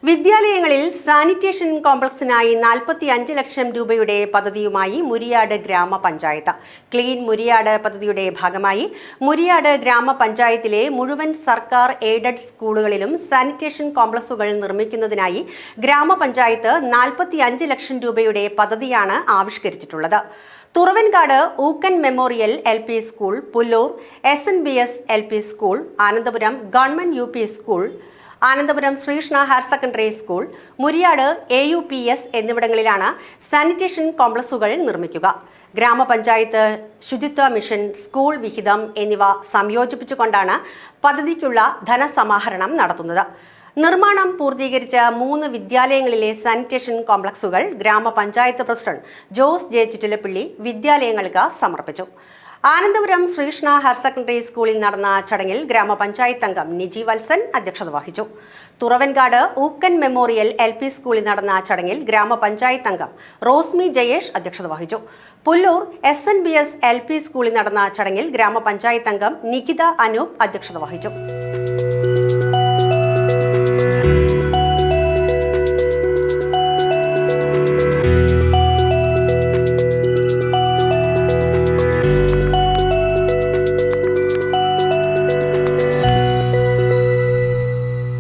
വിദ്യാലയങ്ങളിൽ സാനിറ്റേഷൻ കോംപ്ലക്സിനായി 45 ലക്ഷം രൂപയുടെ പദ്ധതിയുമായി മുരിയാട് ഗ്രാമപഞ്ചായത്ത്. ക്ലീൻ മുരിയാട് പദ്ധതിയുടെ ഭാഗമായി മുരിയാട് ഗ്രാമപഞ്ചായത്തിലെ മുഴുവൻ സർക്കാർ എയ്ഡഡ് സ്കൂളുകളിലും സാനിറ്റേഷൻ കോംപ്ലക്സുകൾ നിർമ്മിക്കുന്നതിനായി ഗ്രാമപഞ്ചായത്ത് 45 ലക്ഷം രൂപയുടെ പദ്ധതിയാണ് ആവിഷ്കരിച്ചിട്ടുള്ളത്. Thuravankad Ookkan memorial LP school, Pullur SNBS LP school, Anandapuram government UP school, Anandapuram Sreekrishna higher secondary school, Muriyad AUPS എന്നിവിടങ്ങളിലാണ് സാനിറ്റേഷൻ കോംപ്ലക്സുകൾ നിർമ്മിക്കുക. ഗ്രാമപഞ്ചായത്ത് ശുചിത്വ മിഷൻ, സ്കൂൾ വിഹിതം എന്നിവ സംയോജിപ്പിച്ചുകൊണ്ടാണ് പദ്ധതിക്കുള്ള ധനസമാഹരണം നടത്തുന്നത്. നിർമ്മാണം പൂർത്തീകരിച്ച 3 വിദ്യാലയങ്ങളിലെ സാനിറ്റേഷൻ കോംപ്ലക്സുകൾ ഗ്രാമപഞ്ചായത്ത് പ്രസിഡന്റ് ജോസ് J. ചിറ്റിലപ്പിള്ളി വിദ്യാലയങ്ങൾക്ക് സമർപ്പിച്ചു. ആനന്ദപുരം ശ്രീകൃഷ്ണ ഹയർ സെക്കൻഡറി സ്കൂളിൽ നടന്ന ചടങ്ങിൽ ഗ്രാമപഞ്ചായത്ത് അംഗം നിജി വത്സൻ അധ്യക്ഷത വഹിച്ചു. തുറവൻകാട് ഊക്കൻ മെമ്മോറിയൽ LP സ്കൂളിൽ നടന്ന ചടങ്ങിൽ ഗ്രാമപഞ്ചായത്ത് അംഗം റോസ്മി ജയേഷ് അധ്യക്ഷത വഹിച്ചു. പുല്ലൂർ SNBS LP സ്കൂളിൽ നടന്ന ചടങ്ങിൽ ഗ്രാമപഞ്ചായത്ത് അംഗം നികിത അനൂപ് അധ്യക്ഷത വഹിച്ചു.